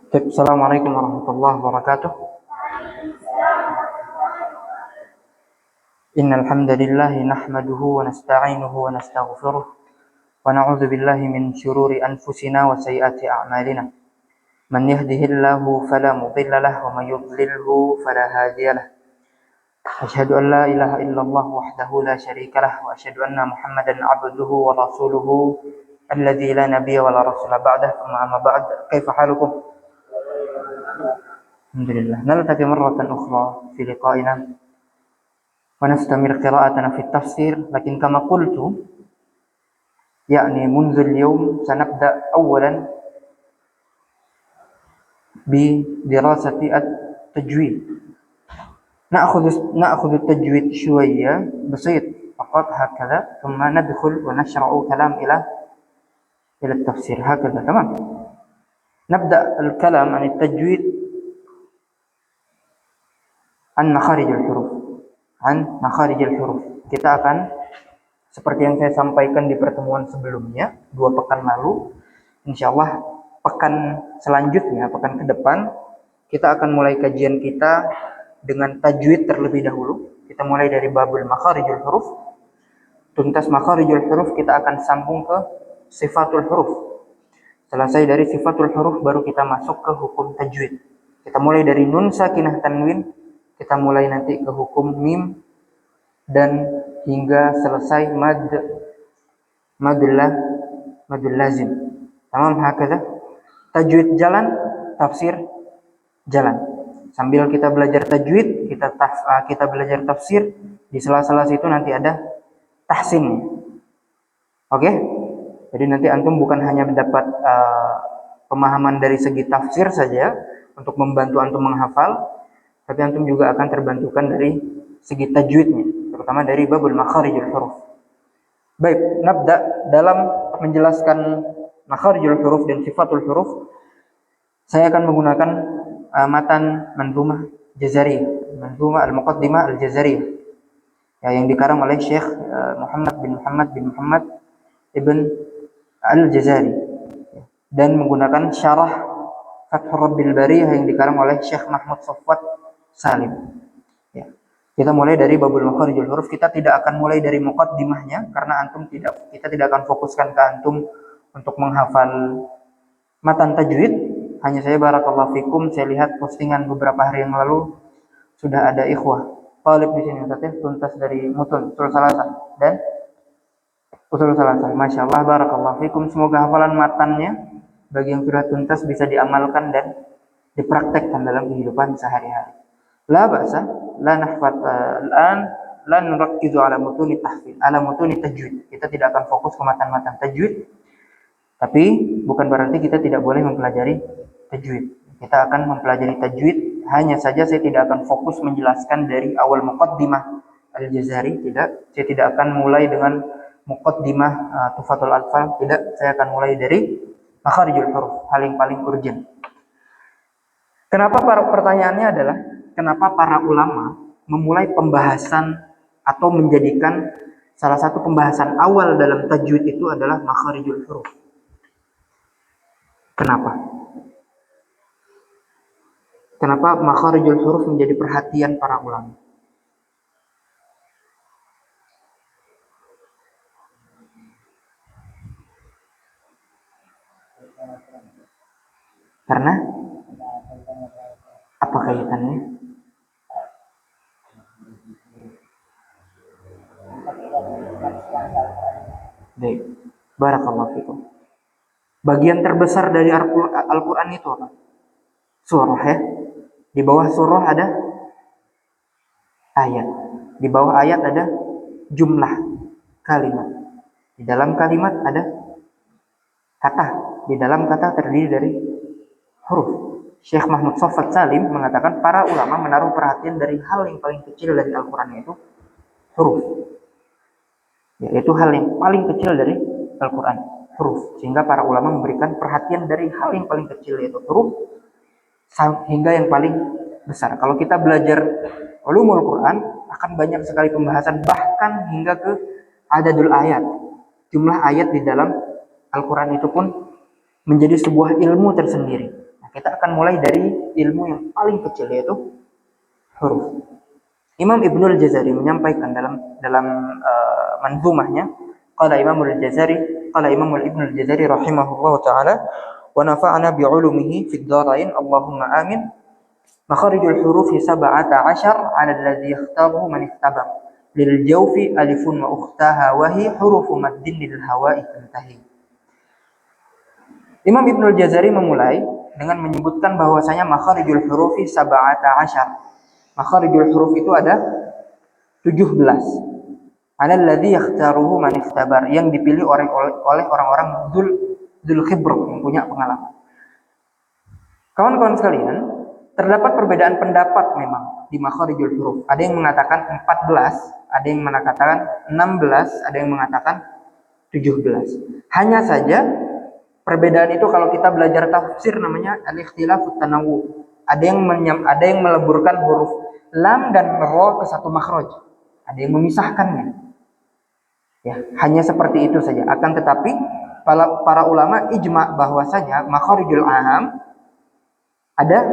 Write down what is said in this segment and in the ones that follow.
Assalamualaikum warahmatullahi wabarakatuh. Innal hamdalillah nahmaduhu wa nasta'inuhu wa nastaghfiruh wa na'udzu billahi min shururi anfusina wa sayyiati a'malina. Man yahdihillahu fala mudilla lahu wa may yudlilhu fala hadiya lahu. Asyhadu an la ilaha illallah wahdahu la syarika lahu wa asyhadu anna Muhammadan 'abduhu wa rasuluhu alladzi la nabiyya wa la rasula ba'dahu. Amma ba'd. Kaifa halukum? Alhamdulillah. Naltaqi marratan ukhra fi liqa'ina ونستمر قراءتنا في التفسير لكن كما قلت يعني منذ اليوم سنبدأ أولا بدراسة التجويد. نأخذ التجويد شوية بسيط فقط هكذا ثم ندخل ونشرع كلام إلى التفسير هكذا. تمام. نبدأ الكلام عن التجويد عن مخارج الحروف. Kita akan seperti yang saya sampaikan di pertemuan sebelumnya 2 pekan lalu, insyaallah pekan selanjutnya, pekan ke depan kita akan mulai kajian kita dengan tajwid terlebih dahulu. Kita mulai dari babul makharijul huruf. Tuntas makharijul huruf kita akan sambung ke sifatul huruf. Selesai dari sifatul huruf baru kita masuk ke hukum tajwid. Kita mulai dari nun sakinah tanwin, kita mulai nanti ke hukum mim dan hingga selesai madul lazim. Tamam hakada. Tajwid jalan, tafsir jalan. Sambil kita belajar tajwid, kita belajar tafsir, di sela-sela situ nanti ada tahsin. Oke? Jadi nanti antum bukan hanya mendapat pemahaman dari segi tafsir saja untuk membantu antum menghafal, tapi antum juga akan terbantukan dari segi tajwidnya, terutama dari babul makharijul huruf. Baik, nabda dalam menjelaskan makharijul huruf dan sifatul huruf. Saya akan menggunakan matan manzumah Jazariyah, manzumah al-muqaddimah al-Jazariyah, yang dikarang oleh Syekh Muhammad bin Muhammad ibn al-Jazari, dan menggunakan syarah Fathur Rabbil Bariyah yang dikarang oleh Syekh Mahmud Safwat Salim. Ya. Kita mulai dari babul makharijul huruf. Kita tidak akan mulai dari muqaddimahnya karena kita tidak akan fokuskan ke antum untuk menghafal matan tajwid. Hanya saya barakallahu fikum, saya lihat postingan beberapa hari yang lalu sudah ada ikhwah talib di sini Ustaz, tuntas dari mutun usul salasan dan usul salasan. Masyaallah barakallahu fikum, semoga hafalan matannya bagi yang sudah tuntas bisa diamalkan dan dipraktekkan dalam kehidupan sehari-hari. La ba'sa, la nahfaz al-an, la nurkizu ala mutuni tahfidz, ala mutuni tajwid. Kita tidak akan fokus ke matan-matan tajwid, tapi bukan berarti kita tidak boleh mempelajari tajwid. Kita akan mempelajari tajwid, hanya saja saya tidak akan fokus menjelaskan dari awal muqaddimah al-Jazari, tidak. Saya tidak akan mulai dengan muqaddimah Tuhfatul Atfal, tidak. Saya akan mulai dari makharijul huruf, hal yang paling urgent. Pertanyaannya adalah kenapa para ulama memulai pembahasan atau menjadikan salah satu pembahasan awal dalam tajwid itu adalah makharijul huruf? Kenapa makharijul huruf menjadi perhatian para ulama? Karena apa kaitannya? Baik, barakallahu fikum. Bagian terbesar dari Al-Quran itu apa? Surah, ya. Di bawah surah ada ayat. Di bawah ayat ada jumlah kalimat. Di dalam kalimat ada kata. Di dalam kata terdiri dari huruf. Syekh Mahmud Safwat Salim mengatakan para ulama menaruh perhatian dari hal yang paling kecil dari Al-Quran, yaitu huruf. Yaitu hal yang paling kecil dari Al-Quran, huruf. Sehingga para ulama memberikan perhatian dari hal yang paling kecil, yaitu huruf, hingga yang paling besar. Kalau kita belajar ulumul Quran, akan banyak sekali pembahasan, bahkan hingga ke adadul ayat. Jumlah ayat di dalam Al-Quran itu pun menjadi sebuah ilmu tersendiri. Nah, kita akan mulai dari ilmu yang paling kecil, yaitu huruf. Imam Ibnul Jazari menyampaikan dalam manzumahnya, qala Imamul Jazari, qala Imamul Ibnul Jazari rahimahullah taala, wa nafa'ana bi'ulumihi fid dharain, Allahumma amin. Makharijul hurufi 17 'ala alladhi yakhtaruhu man ikhtabar. Lil jawfi alifun wa ukhtaha wa hi hurufu maddin lil hawa'i tantahi. Imam Ibnul Jazari memulai dengan menyebutkan bahwasanya makharijul hurufi 17. Makharijul huruf itu ada 17. Alladzi yakhtaruhu man ikhtabar, yang dipilih oleh orang-orang dzul khibrah, yang punya pengalaman. Kawan-kawan sekalian, terdapat perbedaan pendapat memang di makharijul huruf. Ada yang mengatakan 14, ada yang mengatakan 16, ada yang mengatakan 17. Hanya saja perbedaan itu kalau kita belajar tafsir namanya al-ikhtilafut tanawwu. Ada yang meleburkan huruf lam dan ro ke satu makhraj. Ada yang memisahkannya. Ya, hanya seperti itu saja. Akan tetapi para ulama ijma bahwasanya makharijul am ada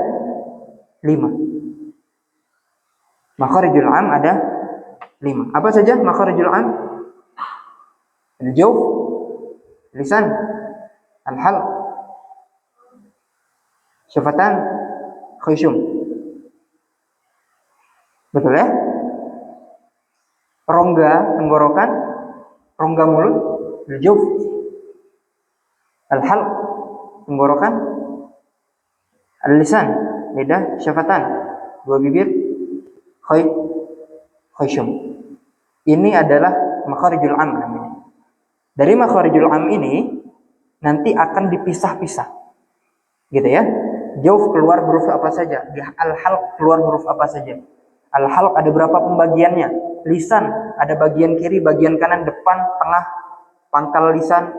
5. Makharijul am ada 5. Apa saja makharijul am? Al-jawf, lisan, al-halq, syafatan, khayshum. Betul ya? Rongga tenggorokan, rongga mulut, al-jawf, al-halq, tenggorokan, al-lisan, lidah, syafatan, 2 bibir, khayshum. Ini adalah makharijul am namanya. Dari makharijul am ini nanti akan dipisah-pisah. Gitu ya. Jawf keluar huruf apa saja, al-halq keluar huruf apa saja. Al-halq ada berapa pembagiannya? Lisan ada bagian kiri, bagian kanan, depan, tengah, pangkal lisan,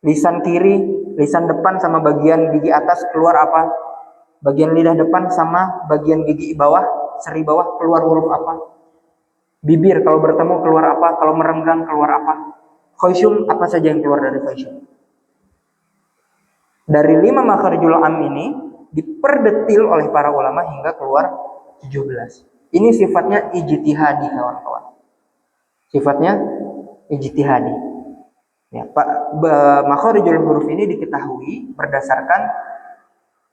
lisan kiri, lisan depan sama bagian gigi atas keluar apa? Bagian lidah depan sama bagian gigi bawah, seri bawah keluar huruf apa? Bibir kalau bertemu keluar apa? Kalau merenggang keluar apa? Khayshum apa saja yang keluar dari khayshum? Dari 5 makharijul am ini diperdetil oleh para ulama hingga keluar 17. Ini sifatnya ijtihadi, kawan-kawan. Sifatnya ijtihadi. Ya, makharijul huruf ini diketahui berdasarkan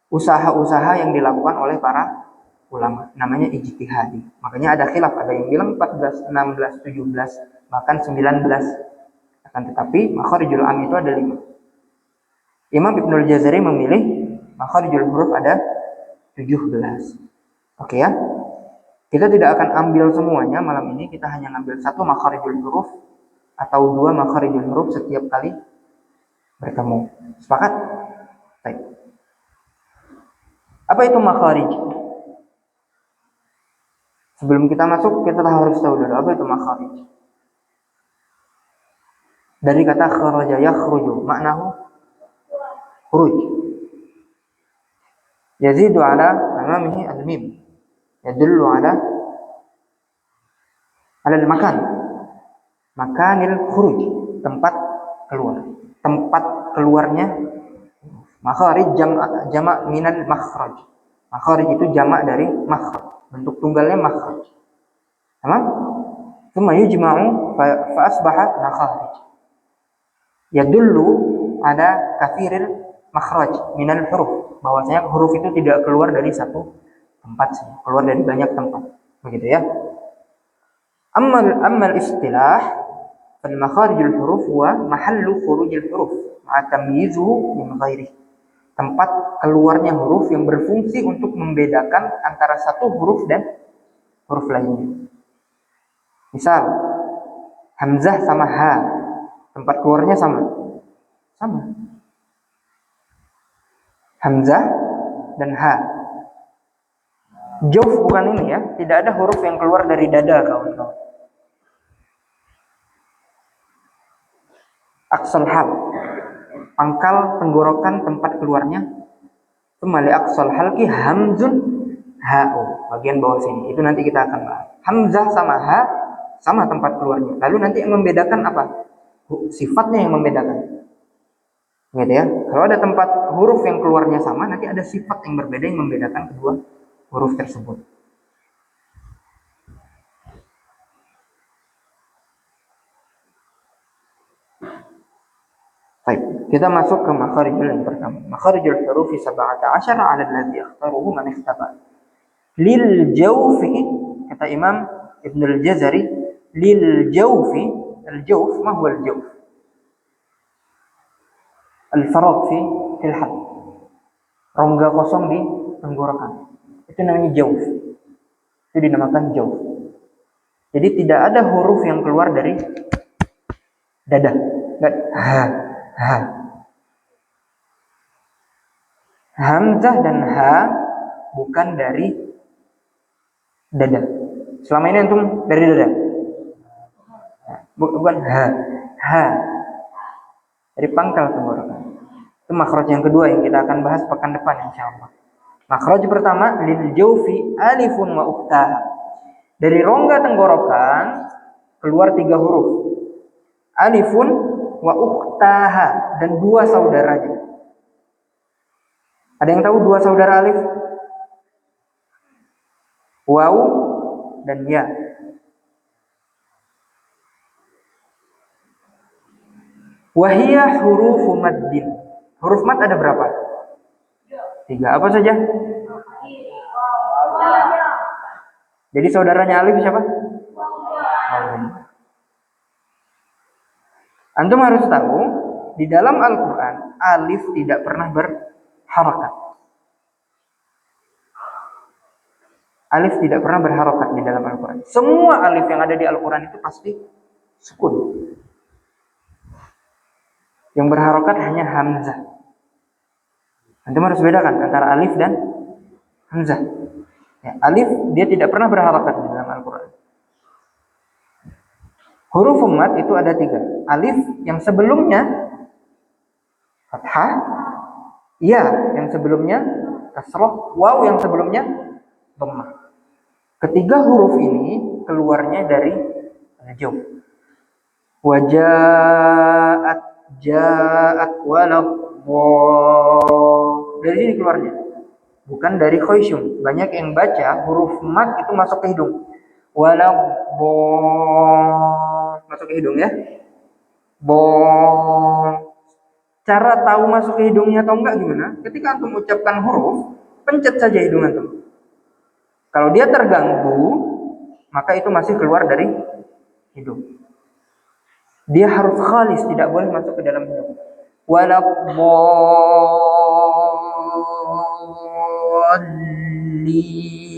usaha-usaha yang dilakukan oleh para ulama. Namanya ijtihadi. Makanya ada khilaf, ada yang bilang 14, 16, 17, bahkan 19. Akan tetapi makharijul am itu ada 5. Imam Ibnul Jazari memilih makharijul huruf ada 17. Oke ya. Kita tidak akan ambil semuanya malam ini, kita hanya ngambil 1 makharijul huruf atau 2 makharijul huruf setiap kali bertemu. Sepakat? Baik. Apa itu makharij? Sebelum kita masuk, kita harus tahu dulu apa itu makharij. Dari kata kharaja yakhruju, maknahu khuruj. Yazidu ala amamihi al-mim. Yadullu ala al-makan. Makanil khuruj, tempat keluar. Tempat keluarnya makharij jamak minal makhraj. Makharij itu jamak dari makhraj. Bentuk tunggalnya makhraj. Tamam? Tsumma yujma'u fa asbaha makharij. Yadullu ada kathiril makhraj minal huruf, bahwasanya huruf itu tidak keluar dari satu tempat saja, keluar dari banyak tempat. Begitu ya. Amma al-istilah fal makharijul huruf wa mahallu khurujil huruf ma'a tamyizuhu min ghairihi. Tempat keluarnya huruf yang berfungsi untuk membedakan antara satu huruf dan huruf lainnya. Misal hamzah sama ha, tempat keluarnya sama. Hamzah dan ha. Jawf bukan ini ya, tidak ada huruf yang keluar dari dada, kawan-kawan. Aqsal hal, pangkal tenggorokan tempat keluarnya. Kembali aqsal halqi hamzun ha'u, bagian bawah sini. Itu nanti kita akan bahas. Hamzah sama ha sama tempat keluarnya. Lalu nanti yang membedakan apa? Sifatnya yang membedakan. Gitu ya. Kalau ada tempat huruf yang keluarnya sama, nanti ada sifat yang berbeda yang membedakan kedua huruf tersebut. Baik, kita masuk ke makharijul yang pertama. Makharijul hurufi 17 ala alladhi yakhtaruhu man ikhtaba. Lil jawfi, kata Imam Ibn al-Jazari, lil jawfi, al-jawf ma huwa al-jawf? Al-farad fil had. Rongga kosong di tenggorokan. Itu namanya jawf. Itu dinamakan jawf. Jadi tidak ada huruf yang keluar dari dada. Enggak. Ha. Hamzah dan ha bukan dari dada. Selama ini antum dari dada. Bukan ha. Dari pangkal tenggorokan. Itu makhraj yang kedua yang kita akan bahas pekan depan insyaallah. Makhraj pertama lil jawfi alifun wa ukhtaha. Dari rongga tenggorokan keluar 3 huruf. Alifun wa ukhtaha dan 2 saudaranya. Ada yang tahu 2 saudara alif? Waw dan ya. Wahiyah huruf maddin. Huruf mad ada berapa? 3. Apa saja? Jadi saudaranya alif siapa? Antum harus tahu di dalam Al-Quran alif tidak pernah berharakat. Alif tidak pernah berharakat di dalam Al-Quran. Semua alif yang ada di Al-Quran itu pasti sukun. Yang berharokat hanya hamzah. Antum harus bedakan antara alif dan hamzah. Ya, alif dia tidak pernah berharokat di dalam Al-Quran. Huruf mad itu ada 3. Alif yang sebelumnya fathah, ya yang sebelumnya kasroh, waw yang sebelumnya dhammah. Ketiga huruf ini keluarnya dari jawf. Wajaat, ja'at, walad, dari sini keluarnya, bukan dari khoisyum. Banyak yang baca huruf mad itu masuk ke hidung. Walad, masuk ke hidung ya. Cara tahu masuk ke hidungnya atau enggak gimana? Ketika antum ucapkan huruf, pencet saja hidung antum. Kalau dia terganggu, maka itu masih keluar dari hidung. Dia harus khalis, tidak boleh masuk ke dalam hidung.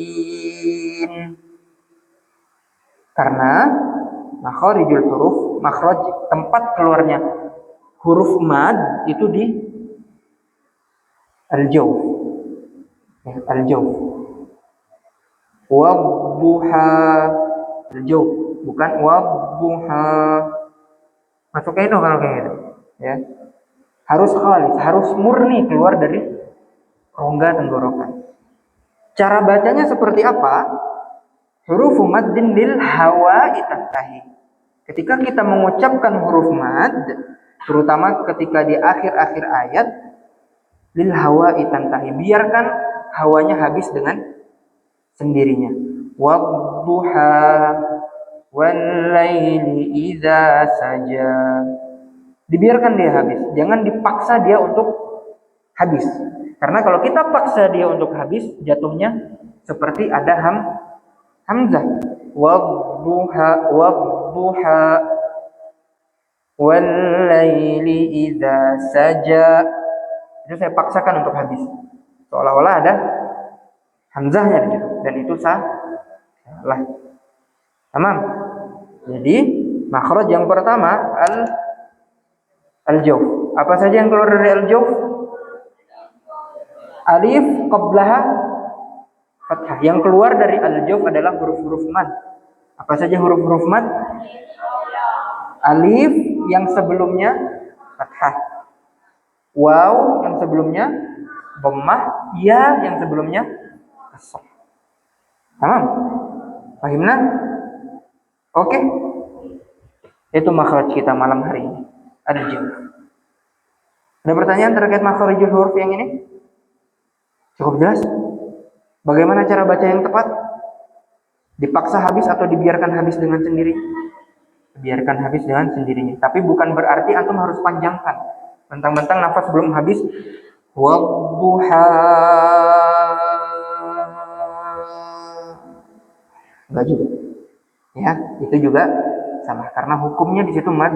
Waladdallin. Karena makharijul huruf, makhraj tempat keluarnya huruf mad itu di al-jawf. Al-jawf. Wadduha, al-jawf, bukan wadduha. Masuk ke hidung kalau kayak gitu, ya. Harus khalis, harus murni keluar dari rongga tenggorokan. Cara bacanya seperti apa? Huruf maddin lil hawa'i tantahi. Ketika kita mengucapkan huruf mad, terutama ketika di akhir-akhir ayat, lil hawa'i tantahi, biarkan hawanya habis dengan sendirinya. Wadduha wal laili idza saja. Dibiarkan dia habis, jangan dipaksa dia untuk habis. Karena kalau kita paksa dia untuk habis, jatuhnya seperti ada hamzah. Wadduha wal laili idza saja. Itu saya paksakan untuk habis. Seolah-olah ada hamzahnya di situ, dan itu salah. Tamam. Jadi makhraj yang pertama al-jawf. Apa saja yang keluar dari al-jawf? Alif qablaha fathah. Yang keluar dari al-jawf adalah huruf-huruf mad. Apa saja huruf-huruf mad? Alif yang sebelumnya fathah. Waw yang sebelumnya dhammah, ya yang sebelumnya kasrah. Tamam? Pahimna? Oke. Itu makhraj kita malam hari ini. Al-jawf. Ada pertanyaan terkait makharijul huruf yang ini? Cukup jelas? Bagaimana cara baca yang tepat? Dipaksa habis atau dibiarkan habis dengan sendiri? Biarkan habis dengan sendirinya. Tapi bukan berarti antum harus panjangkan. Mentang-mentang nafas belum habis. Wadduha. Enggak juga. Ya, itu juga sama karena hukumnya di situ mad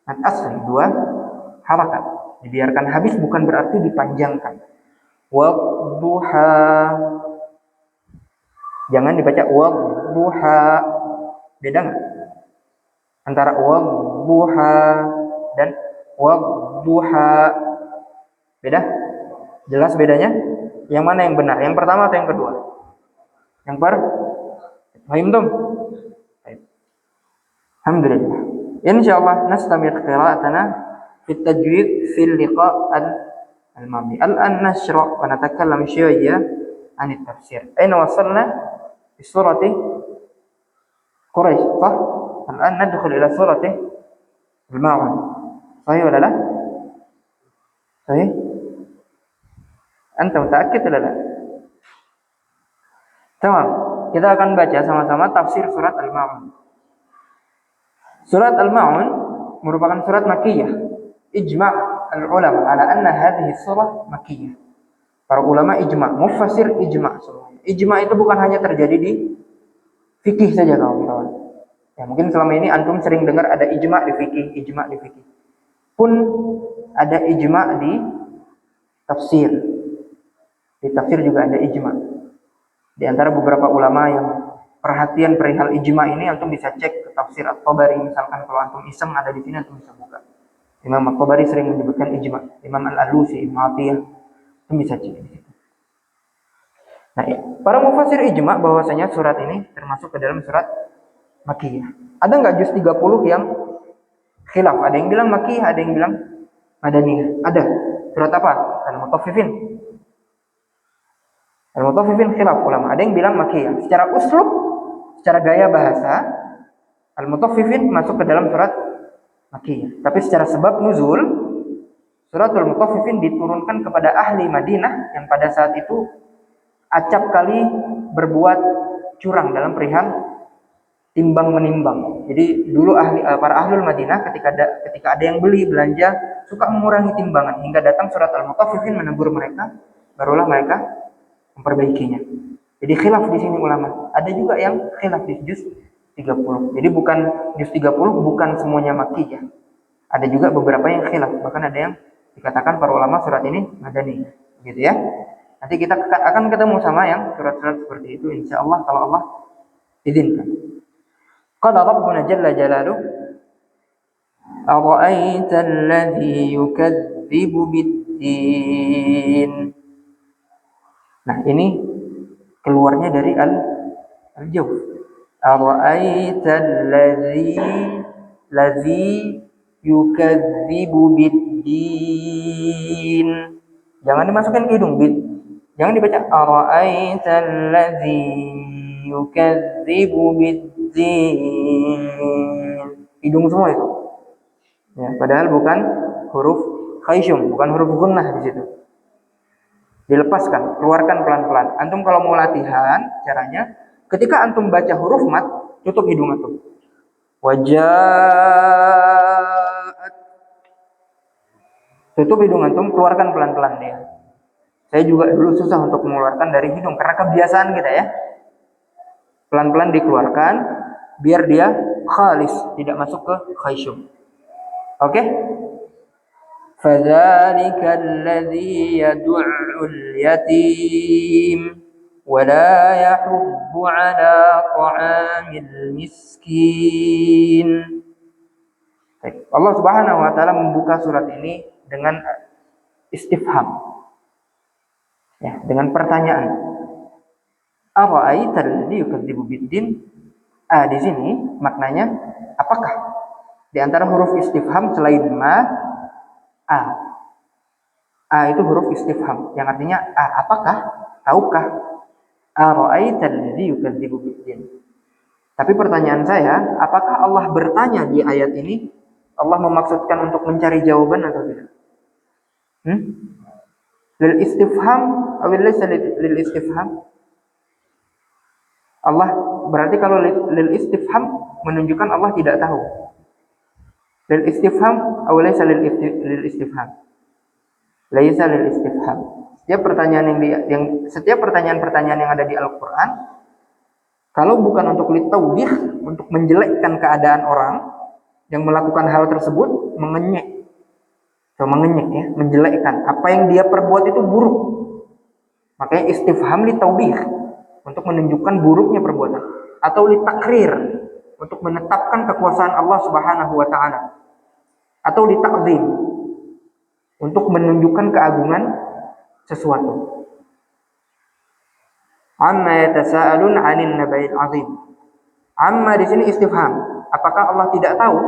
asli 2 harakat. Dibiarkan habis bukan berarti dipanjangkan. Wadduha. Jangan dibaca wadduha. Beda enggak? Antara wadduha dan wadduha. Beda? Jelas bedanya? Yang mana yang benar? Yang pertama atau yang kedua? Yang paham tum? Alhamdulillah. Insyaallah nastamir qira'atana fi tajwid fi liqa' al-madi. Al-an nashra' wa natakallam shuyya an at-tafsir. Aina wasalna fi surati Quraisy, صح؟ الآن ندخل إلى سورة الماعون. صحيح ولا لا؟ صحيح؟ أنت متأكد ولا لا؟ Tamam. Kita akan baca sama-sama tafsir surat Al-Ma'un. Surat Al-Ma'un merupakan surat Makkiyah. Ijma' al-ulama ala anna hadhihi surah Makkiyah. Para ulama ijma', mufassir ijma' semuanya. Ijma' itu bukan hanya terjadi di fikih saja kawan-kawan. Ya, mungkin selama ini antum sering dengar ada ijma' di fikih, ijma' di fikih. Pun ada ijma' di tafsir. Di tafsir juga ada ijma'. Di antara beberapa ulama yang perhatian perihal ijma' ini antum bisa cek ke tafsir At-Tabari, misalkan kalau antum iseng ada di sini antum bisa buka. Imam At-Tabari sering menyebutkan ijma', Imam Al-Alusi, Ibnu Athiyah, antum bisa cek di situ. Nah, ya. Para mufassir ijma' bahwasanya surat ini termasuk ke dalam surat Makkiyah. Ada nggak juz 30 yang khilaf? Ada yang bilang Makkiyah, ada yang bilang Madaniyah. Ada. Surat apa? Al-Mutaffifin. Al-Mutaffifin khilaf ulama. Ada yang bilang Makkiyah. Secara uslub, secara gaya bahasa, Al-Mutaffifin masuk ke dalam surat Makkiyah. Tapi secara sebab nuzul, surat Al-Mutaffifin diturunkan kepada ahli Madinah yang pada saat itu acap kali berbuat curang dalam perihal timbang menimbang. Jadi dulu para ahlul Madinah ketika ada yang beli belanja suka mengurangi timbangan hingga datang surat Al-Mutaffifin menegur mereka, barulah mereka memperbaikinya. Jadi khilaf di sini ulama. Ada juga yang khilaf di juz 30. Jadi bukan juz 30 bukan semuanya Makkiyah. Ada juga beberapa yang khilaf, bahkan ada yang dikatakan para ulama surat ini Madani, gitu ya. Nanti kita akan ketemu sama yang surat-surat seperti itu insyaallah kalau Allah izinkan. Qala Rabbuna jalla jalaluhu ara'aita alladhi yukadzibu bid-din. Nah, ini keluarnya dari al-jawf. Ara'aita alladhi yukadzibu bid-din. Jangan dimasukin ke hidung, bid. Jangan dibaca ara'aita alladhi yukadzibu bid-din. Hidung semua itu. Ya, padahal bukan huruf khayshum, bukan huruf gunnah di situ. Dilepaskan, keluarkan pelan-pelan. Antum kalau mau latihan, caranya ketika antum baca huruf mat, tutup hidung antum. Wajaat. Tutup hidung antum, keluarkan pelan-pelan dia. Saya juga dulu susah untuk mengeluarkan dari hidung karena kebiasaan kita ya. Pelan-pelan dikeluarkan biar dia khalis, tidak masuk ke khayshum. Oke? Fadzalika alladhi yad'ul yatim wa la yahuddu 'ala ta'amil miskin. Allah Subhanahu wa taala membuka surat ini dengan istifham. Ya, dengan pertanyaan. Ara'aita alladhi yukadzibu bid-din? Di sini maknanya apakah di antara huruf istifham selain ma, a itu huruf istifham yang artinya apakah, tahukah? Ara'aita alladhi yukadzibu bid-din. Tapi pertanyaan saya, apakah Allah bertanya di ayat ini? Allah memaksudkan untuk mencari jawaban atau tidak? Hmm? Lil istifham atau laysa lil istifham? Allah berarti kalau lil istifham menunjukkan Allah tidak tahu. Lil istifham atau laysa lil istifham? Laysa lil istifham. Setiap pertanyaan-pertanyaan yang ada di Al-Qur'an kalau bukan untuk litawbih, untuk menjelekkan keadaan orang yang melakukan hal tersebut, mengenyek ya, menjelekkan. Apa yang dia perbuat itu buruk. Makanya istifham litawbih, untuk menunjukkan buruknya perbuatan. Atau litakrir, untuk menetapkan kekuasaan Allah Subhanahu wa taala. Atau litakzim, untuk menunjukkan keagungan sesuatu. Amma yatasaalun 'anil naba'il 'azim. Amma di sini istifham. Apakah Allah tidak tahu?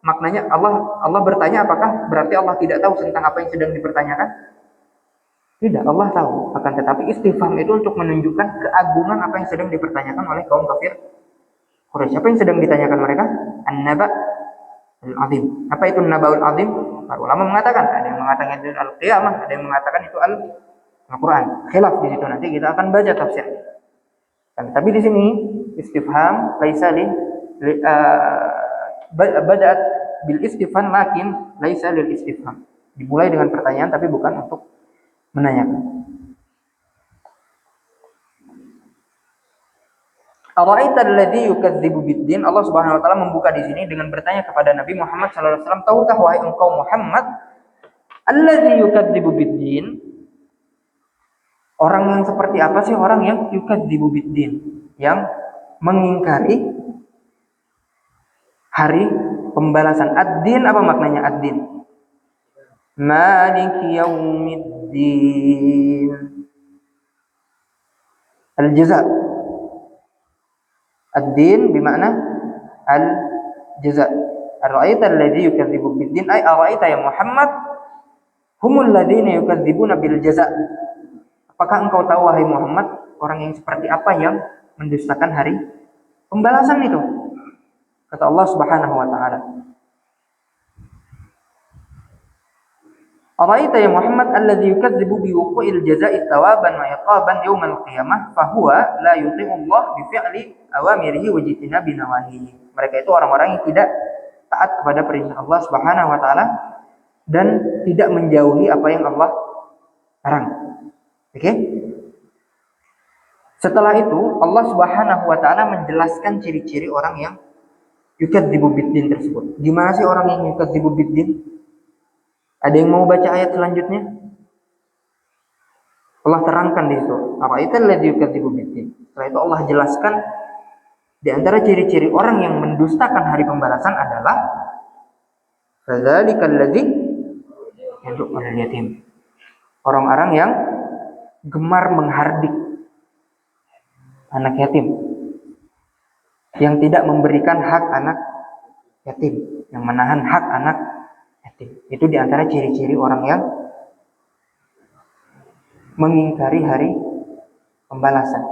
Maknanya Allah bertanya, apakah berarti Allah tidak tahu tentang apa yang sedang dipertanyakan? Tidak, Allah tahu. Akan tetapi istifham itu untuk menunjukkan keagungan apa yang sedang dipertanyakan oleh kaum kafir Quraisy. Apa yang sedang ditanyakan mereka? An-naba' al-'azim. Apa itu an-naba'ul 'azim? Para ulama mengatakan, ada yang mengatakan itu al-qiyamah, ada yang mengatakan itu Al-Quran. Khilaf di situ, nanti kita akan baca tafsir. Tapi di sini istifham laisa bada'at bil istifham lakin laisa lil istifham. Dimulai dengan pertanyaan tapi bukan untuk menanyakan. Ara'aita alladzi yukadzibu biddin. Allah Subhanahu wa taala membuka di sini dengan bertanya kepada Nabi Muhammad sallallahu alaihi wasallam, "Tahukah wahai engkau Muhammad, alladzi yukadzibu biddin?" Orang yang seperti apa sih orang yang yukadzibu biddin? Yang mengingkari hari pembalasan. Ad-din, apa maknanya ad-din? Maliki yaumiddin. Al-jaza. Ad-din bermakna al-jaza. Ara'aita alladzi yukadzibu biddin? Ay ara'aita ya Muhammad humul ladzina yukadzibuna bil jaza. Apakah engkau tahu wahai Muhammad orang yang seperti apa yang mendustakan hari pembalasan itu? Kata Allah Subhanahu wa taala. Ara'aita ya Muhammad alladzi yukadzibu bi wuqu'il jazaa'i thawaban wa iqaban yaumal qiyamah fa huwa la yuti'u Allah bi fi'li awamirihi wa jitinabi nawahihi. Mereka itu orang-orang yang tidak taat kepada perintah Allah Subhanahu wa taala dan tidak menjauhi apa yang Allah larang. Oke? Setelah itu Allah Subhanahu wa taala menjelaskan ciri-ciri orang yang yukadzibu biddin tersebut. Gimana sih orang yang yukadzibu biddin? Ada yang mau baca ayat selanjutnya? Allah terangkan di situ. Ara'aital ladzi yukadzibu biddin. Setelah itu Allah jelaskan di antara ciri-ciri orang yang mendustakan hari pembalasan adalah fadzalikal ladzi yad'ul yatim. Orang-orang yang gemar menghardik anak yatim, yang tidak memberikan hak anak yatim, yang menahan hak anak yatim. Itu diantara ciri-ciri orang yang mengingkari hari pembalasan.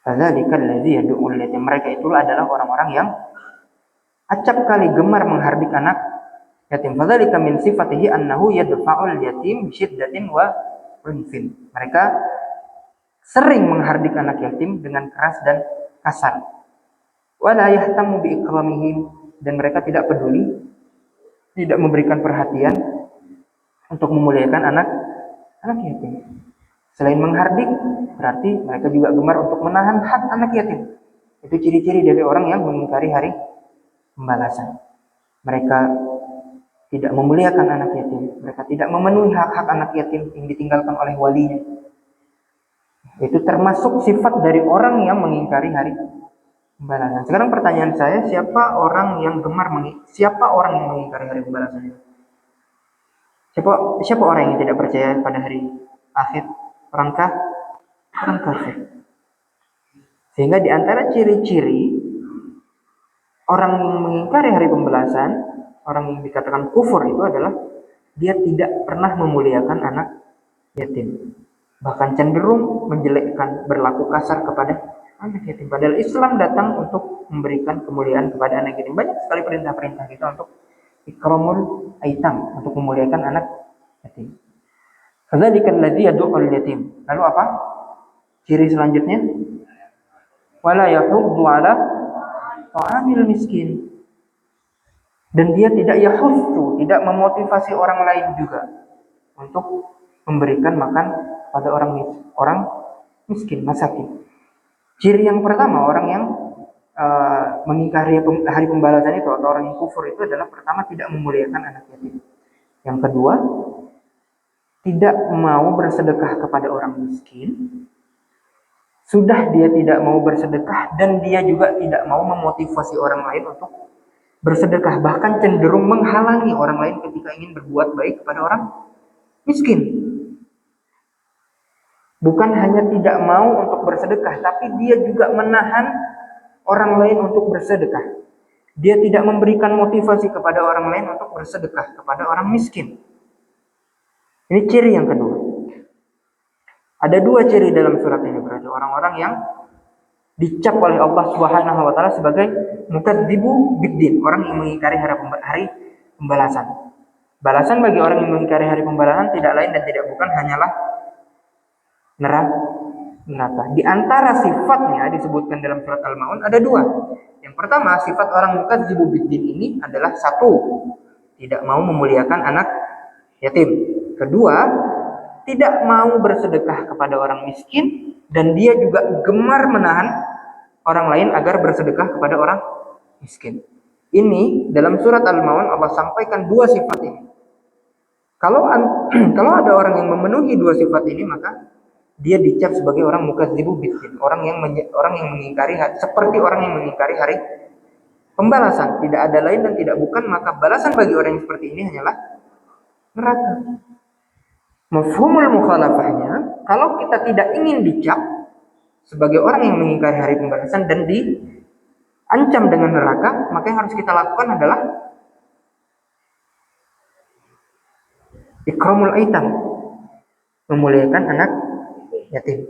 Fadzalika allazi yad'ul yatim. Mereka itulah adalah orang-orang yang acap kali gemar menghardik anak yatim. Fadzalika min sifatihi annahu yadfa'ul yatim bisyiddatin wa unfin. Mereka sering menghardik anak yatim dengan keras dan kasar. Wala yahtamu bi ikramihim, dan mereka tidak peduli, tidak memberikan perhatian untuk memuliakan anak yatim. Selain menghardik, berarti mereka juga gemar untuk menahan hak anak yatim. Itu ciri-ciri dari orang yang mengingkari hari pembalasan. Mereka tidak memuliakan anak yatim, mereka tidak memenuhi hak-hak anak yatim yang ditinggalkan oleh walinya. Itu termasuk sifat dari orang yang mengingkari hari pembalasan. Sekarang pertanyaan saya, siapa orang yang mengingkari hari pembalasan? Siapa orang yang tidak percaya pada hari akhir? Orang kafir. Sehingga di antara ciri-ciri orang yang mengingkari hari pembalasan, orang yang dikatakan kufur itu adalah dia tidak pernah memuliakan anak yatim. Bahkan cenderung menjelekkan, berlaku kasar kepada anak yatim. Padahal Islam datang untuk memberikan kemuliaan kepada anak yatim. Banyak sekali perintah-perintah kita untuk ikramul aitam, untuk memuliakan anak yatim. Fadzalika alladzi yad'ul yatim. Lalu apa? Ciri selanjutnya, wala yahuddu ala ta'amil miskin. Dan dia tidak yahuddu, tidak memotivasi orang lain juga untuk memberikan makan pada orang miskin, masakin. Ciri yang pertama orang yang mengingkari hari pembalasan itu atau orang yang kufur itu adalah pertama tidak memuliakan anak yatim. Yang kedua, tidak mau bersedekah kepada orang miskin. Sudah dia tidak mau bersedekah dan dia juga tidak mau memotivasi orang lain untuk bersedekah, bahkan cenderung menghalangi orang lain ketika ingin berbuat baik kepada orang miskin. Bukan hanya tidak mau untuk bersedekah, tapi dia juga menahan orang lain untuk bersedekah. Dia tidak memberikan motivasi kepada orang lain untuk bersedekah kepada orang miskin. Ini ciri yang kedua. Ada dua ciri dalam surat ini berarti orang-orang yang dicap oleh Allah Subhanahu wa taala sebagai mukadzibu biddin, orang yang mengingkari hari pembalasan. Balasan bagi orang yang mengingkari hari pembalasan tidak lain dan tidak bukan hanyalah neraka. Di antara sifatnya disebutkan dalam surat Al-Maun ada dua. Yang pertama, sifat orang mukadzibu biddin ini adalah satu, tidak mau memuliakan anak yatim. Kedua, tidak mau bersedekah kepada orang miskin, dan dia juga gemar menahan orang lain agar bersedekah kepada orang miskin. Ini dalam surat Al-Maun Allah sampaikan dua sifat ini. Kalau ada orang yang memenuhi dua sifat ini, maka dia dicap sebagai orang mukadzibu biddin, orang yang mengingkari seperti orang yang mengingkari hari pembalasan. Tidak ada lain dan tidak bukan, maka balasan bagi orang yang seperti ini hanyalah neraka. Mafhumul mukhalafahnya, kalau kita tidak ingin dicap sebagai orang yang mengingkari hari pembalasan dan diancam dengan neraka, maka yang harus kita lakukan adalah ikramul aitam, memuliakan anak yatim.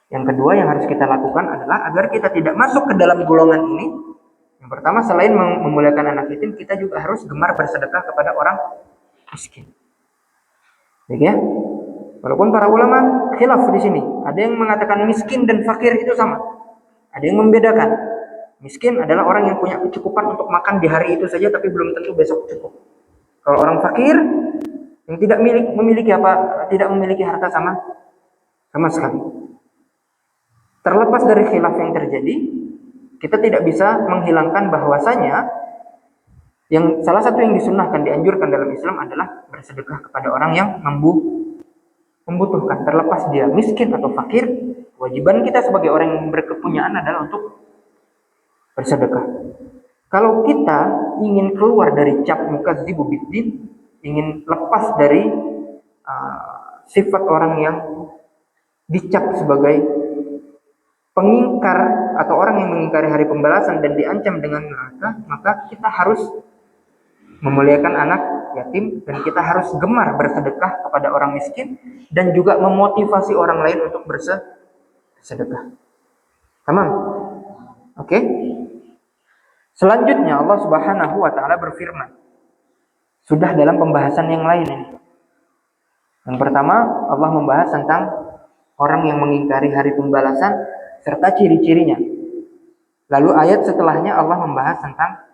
Yang kedua yang harus kita lakukan adalah agar kita tidak masuk ke dalam golongan ini. Yang pertama, selain memuliakan anak yatim, kita juga harus gemar bersedekah kepada orang miskin. Baik ya. Walaupun para ulama khilaf di sini. Ada yang mengatakan miskin dan fakir itu sama. Ada yang membedakan. Miskin adalah orang yang punya kecukupan untuk makan di hari itu saja, tapi belum tentu besok cukup. Kalau orang fakir yang tidak memiliki harta sama sekali. Terlepas dari khilaf yang terjadi, kita tidak bisa menghilangkan bahwasanya yang salah satu yang disunnahkan, dianjurkan dalam Islam adalah bersedekah kepada orang yang membutuhkan. Terlepas dia miskin atau fakir, kewajiban kita sebagai orang yang berkepunyaan adalah untuk bersedekah. Kalau kita ingin keluar dari cap mukadzibu biddin, ingin lepas dari sifat orang yang dicap sebagai pengingkar atau orang yang mengingkari hari pembalasan dan diancam dengan neraka, maka kita harus memuliakan anak yatim dan kita harus gemar bersedekah kepada orang miskin dan juga memotivasi orang lain untuk bersedekah. Tamam? Oke? Selanjutnya Allah Subhanahu wa taala berfirman. Sudah dalam pembahasan yang lain ini. Yang pertama, Allah membahas tentang orang yang mengingkari hari pembalasan serta ciri-cirinya. Lalu ayat setelahnya Allah membahas tentang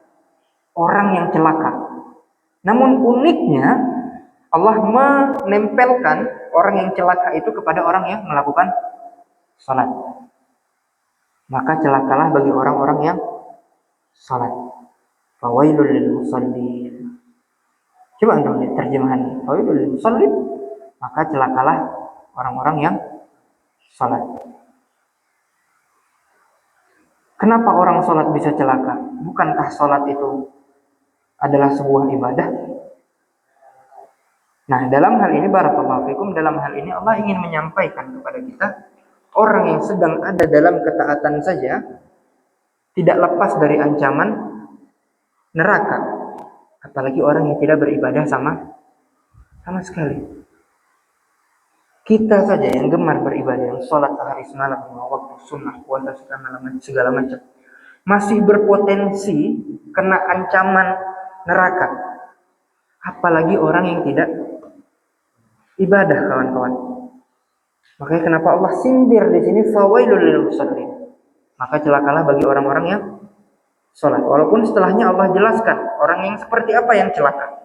orang yang celaka. Namun uniknya Allah menempelkan orang yang celaka itu kepada orang yang melakukan salat. Maka celakalah bagi orang-orang yang salat. Fawailul lil musallin. Coba Anda lihat terjemahan. Fawailul lil musallin. Maka celakalah orang-orang yang salat. Kenapa orang salat bisa celaka? Bukankah salat itu adalah sebuah ibadah? Nah, dalam hal ini barakallahu fikum, dalam hal ini Allah ingin menyampaikan kepada kita, orang yang sedang ada dalam ketaatan saja tidak lepas dari ancaman neraka, apalagi orang yang tidak beribadah sama sekali. Kita saja yang gemar beribadah, yang sholat sehari semalam, waktu sunnah, puasa segala macam, masih berpotensi kena ancaman neraka. Apalagi orang yang tidak ibadah, kawan-kawan. Makanya kenapa Allah sindir di sini fawailul lil musallin. Maka celakalah bagi orang-orang yang salat. Walaupun setelahnya Allah jelaskan orang yang seperti apa yang celaka.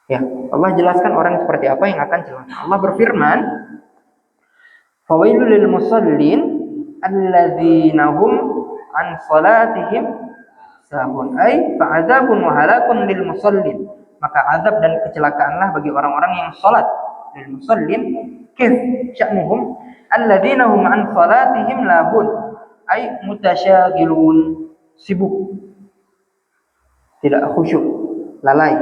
Ya, Allah jelaskan orang seperti apa yang akan celaka. Allah berfirman, fawailul lil musallin alladzina hum an salatihim sahun. Ai fa'adzabun wa halakun lil musallin. Maka azab dan kecelakaanlah bagi orang-orang yang salat. Lil musallin kif sya'nuhum alladzina hum an salatihim lahun. Ai mutasyagilun, sibuk, tidak khusyuk, lalai.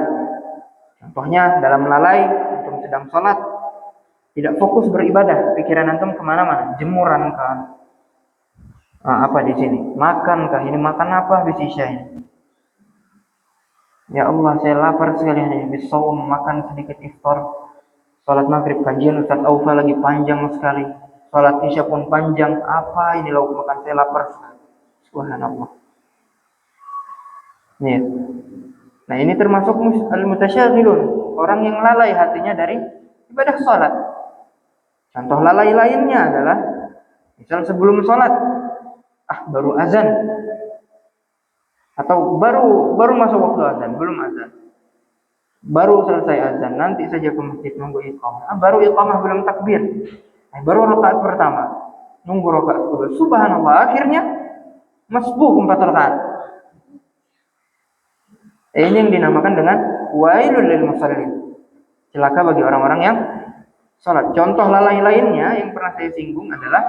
Contohnya dalam lalai, antum sedang sholat, tidak fokus beribadah, pikiran antum kemana-mana, jemuran kan? Apa di sini? Makan kah? Ini makan apa? Habis isya ini. Ya Allah, saya lapar sekali ini. Habis saum, makan sedikit iftar. Sholat maghrib kajian Ustaz Aufa lagi panjang sekali. Sholat isya pun panjang. Apa ini lauk makan? Saya lapar sekali. Subhanallah. Nih. Nah, ini termasuk al-mutasyaghilun, orang yang lalai hatinya dari ibadah salat. Contoh lalai lainnya adalah misal sebelum salat, baru azan. Atau baru masuk waktu azan, belum azan. Baru selesai azan, nanti saja ke masjid nunggu iqamah. Baru iqamah belum takbir. Baru rakaat pertama, nunggu rakaat kedua. Subhanallah, akhirnya masbuh 4 rakaat. Ini yang dinamakan dengan wailul lil musallin. Celaka bagi orang-orang yang salat. Contoh lalai lainnya yang pernah saya singgung adalah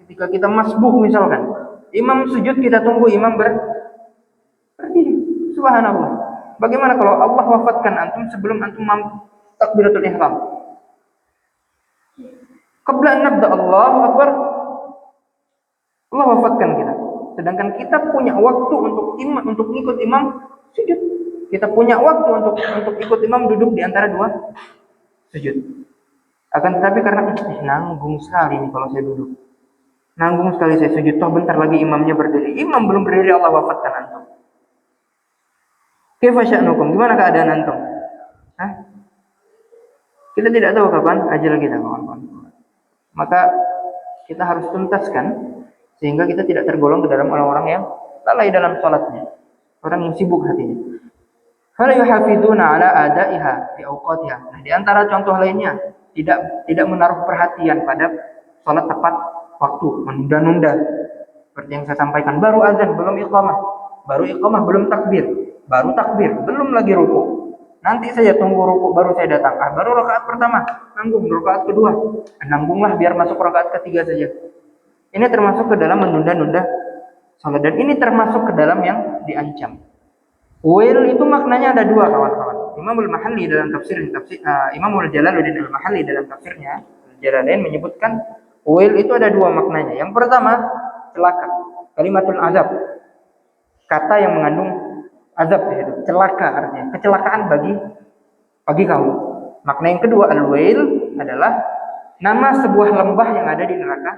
ketika kita masbuh misalkan. Imam sujud kita tunggu imam berdiri. Subhanallah. Bagaimana kalau Allah wafatkan antum sebelum antum takbiratul ihram? Qabla an nabda Allahu akbar. Allah wafatkan kita. Sedangkan kita punya waktu untuk ikut imam sujud. Kita punya waktu untuk ikut imam duduk di antara dua sujud. Akan tetapi karena nanggung sekali nih kalau saya duduk. Nanggung sekali saya sujud, toh bentar lagi imamnya berdiri. Imam belum berdiri Allah wafatkan antum. Kaifa sya'nukum? Gimana keadaan antum? Kita tidak tahu kapan ajal kita, kawan-kawan. Maka kita harus tuntaskan sehingga kita tidak tergolong ke dalam orang-orang yang lalai dalam salatnya. Orang yang sibuk hatinya. Fala yuhafizuna ala adaiha fi awqatiha. Nah, di antara contoh lainnya, tidak menaruh perhatian pada salat tepat waktu, menunda-nunda. Seperti yang saya sampaikan, baru azan, belum iqamah. Baru iqamah, belum takbir. Baru takbir, belum lagi ruku. Nanti saya tunggu ruku baru saya datang. Baru rakaat pertama, nanggung rakaat kedua. Nanggunglah biar masuk rakaat ketiga saja. Ini termasuk ke dalam menunda-nunda salat, dan ini termasuk ke dalam yang diancam. Wail itu maknanya ada dua, kawan-kawan. Imamul Mahalli dalam Imamul Jalaluddin Al-Mahalli dalam tafsirnya Jalalain menyebutkan wail itu ada dua maknanya. Yang pertama, celaka. Kalimatul azab. Kata yang mengandung azab itu. Celaka artinya kecelakaan bagi kamu. Makna yang kedua, al-wail adalah nama sebuah lembah yang ada di neraka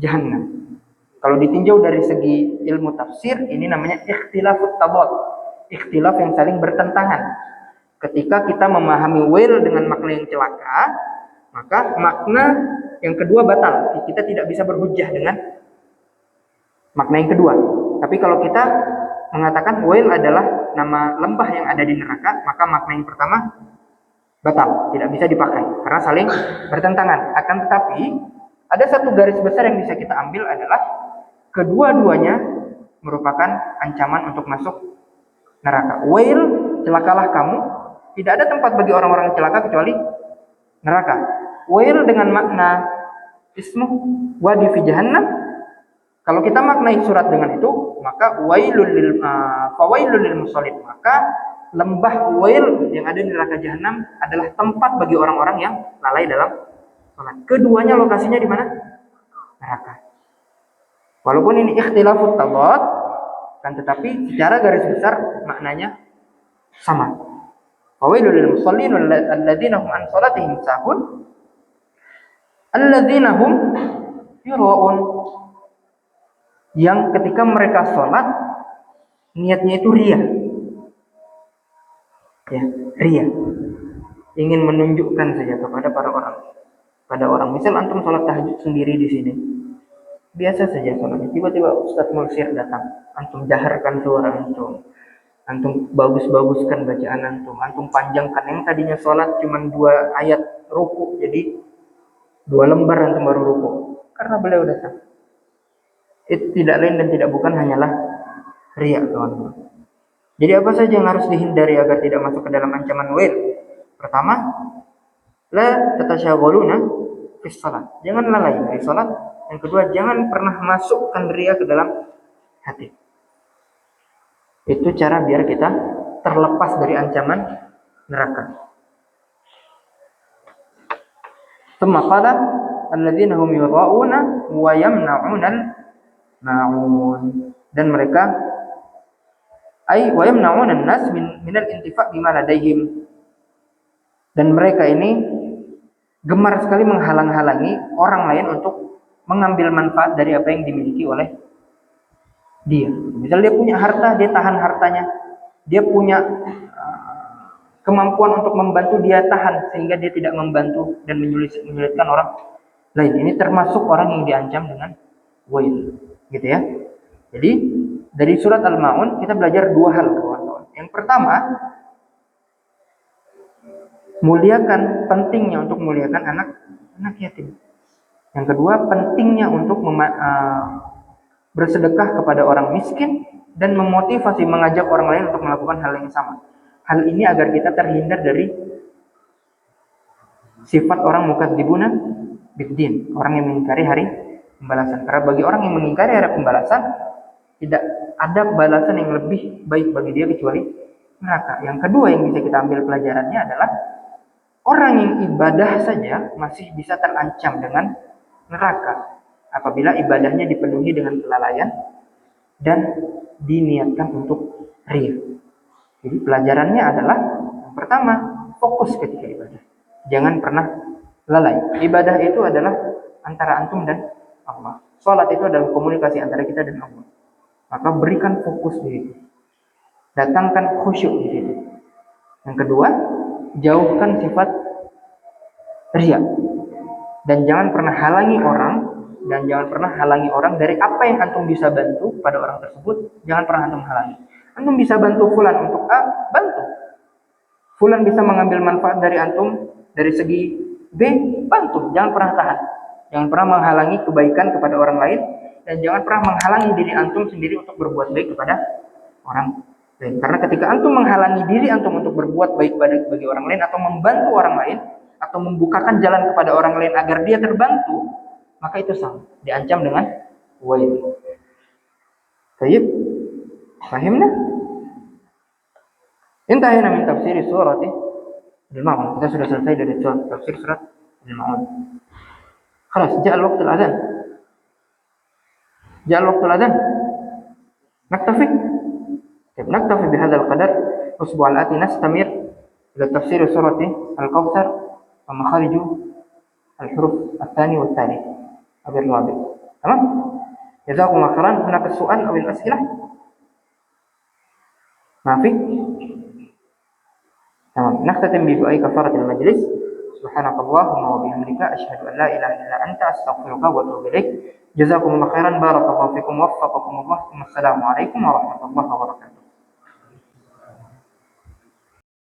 Jahannam. Kalau ditinjau dari segi ilmu tafsir, ini namanya ikhtilafut tabad. Ikhtilaf yang saling bertentangan. Ketika kita memahami wail dengan makna yang celaka, maka makna yang kedua batal. Kita tidak bisa berhujjah dengan makna yang kedua. Tapi kalau kita mengatakan wail adalah nama lembah yang ada di neraka, maka makna yang pertama batal, tidak bisa dipakai karena saling bertentangan. Akan tetapi ada satu garis besar yang bisa kita ambil adalah kedua-duanya merupakan ancaman untuk masuk neraka. Wail, celakalah kamu. Tidak ada tempat bagi orang-orang celaka kecuali neraka. Wail dengan makna ismu wadi fi jahannam. Kalau kita maknai surat dengan itu, maka fawailul lil musallin. Maka lembah wail yang ada di neraka Jahannam adalah tempat bagi orang-orang yang lalai dalam salat. Keduanya lokasinya di mana? Neraka. Walaupun ini ikhtilafut tabad, kan tetapi secara garis besar maknanya sama. Fawailul lil musallin alladzina hum an salatihim sahun alladzina hum yuraun. Yang ketika mereka sholat niatnya itu riya. Ya, ria. Ingin menunjukkan saja kepada pada orang. Misal antum sholat tahajud sendiri di sini, biasa saja sholatnya. Tiba-tiba Ustadz Mulsir datang, antum jaharkan suara antum bagus-baguskan bacaan antum panjangkan. Yang tadinya sholat cuma 2 ayat ruku, jadi 2 lembar antum baru ruku. Karena beliau datang. Itu tidak lain dan tidak bukan hanyalah riya, kawan-kawan. Jadi apa saja yang harus dihindari agar tidak masuk ke dalam ancaman wail? Pertama, la tatasyaghaluna fi shalah. Jangan lalai dari salat. Yang kedua, jangan pernah masukkan riya ke dalam hati. Itu cara biar kita terlepas dari ancaman neraka. Tsumma qala alladzina hum yura'una wa yamna'una al-ma'un. Dan mereka wa yamna'una an-nas min al-intifa' bima ladaihim. Dan mereka ini gemar sekali menghalang-halangi orang lain untuk mengambil manfaat dari apa yang dimiliki oleh dia. Misal dia punya harta, dia tahan hartanya. Dia punya kemampuan untuk membantu, dia tahan sehingga dia tidak membantu dan menyulitkan orang lain. Ini termasuk orang yang diancam dengan wail, gitu ya. Jadi dari surat Al-Maun kita belajar 2 hal, kawan-kawan. Yang pertama, pentingnya untuk muliakan anak yatim. Yang kedua, pentingnya untuk bersedekah kepada orang miskin dan memotivasi mengajak orang lain untuk melakukan hal yang sama. Hal ini agar kita terhindar dari sifat orang mukadzibuna biddin, orang yang mengingkari hari pembalasan. Karena bagi orang yang mengingkari hari pembalasan, tidak ada balasan yang lebih baik bagi dia kecuali neraka. Yang kedua yang bisa kita ambil pelajarannya adalah orang yang ibadah saja masih bisa terancam dengan neraka apabila ibadahnya dipenuhi dengan kelalaian dan diniatkan untuk riya. Jadi pelajarannya adalah yang pertama, fokus ketika ibadah. Jangan pernah lalai. Ibadah itu adalah antara antum dan Allah. Salat itu adalah komunikasi antara kita dan Allah. Maka berikan fokus di situ. Datangkan khusyuk di situ. Yang kedua, jauhkan sifat riya. Dan jangan pernah halangi orang dari apa yang antum bisa bantu pada orang tersebut. Jangan pernah antum halangi. Antum bisa bantu fulan untuk A, bantu. Fulan bisa mengambil manfaat dari antum dari segi B, bantu. Jangan pernah tahan. Jangan pernah menghalangi kebaikan kepada orang lain dan jangan pernah menghalangi diri antum sendiri untuk berbuat baik kepada orang lain. Karena ketika antum menghalangi diri antum untuk berbuat baik bagi orang lain atau membantu orang lain atau membukakan jalan kepada orang lain agar dia terbantu, maka itu sama, diancam dengan wail. Baik. Fahimna? Intahina min tafsir surat Al-Maun. Kita sudah selesai dari tafsir surat Al-Maun. خلاص جاء الوقت الأذان. جاء الوقت الأذان. نكتفي بهذا القدر. الأسبوع الآتي نستمر إلى تفسير سورة الكوثر ومخارج الحروف الثاني والثالث بالرابع. تمام؟ جزاكم الله خيرا. هناك السؤال أو الأسئلة؟ ما في؟ تمام. نختتم بدعاء كفارة المجلس. سبحانك اللهم وبحمدك أشهد أن لا إله إلا أنت أستغفرك وأتوب إليك. جزاكم الله خيرا. بارك الله فيكم ووفقكم الله. السلام عليكم ورحمة الله وبركاته.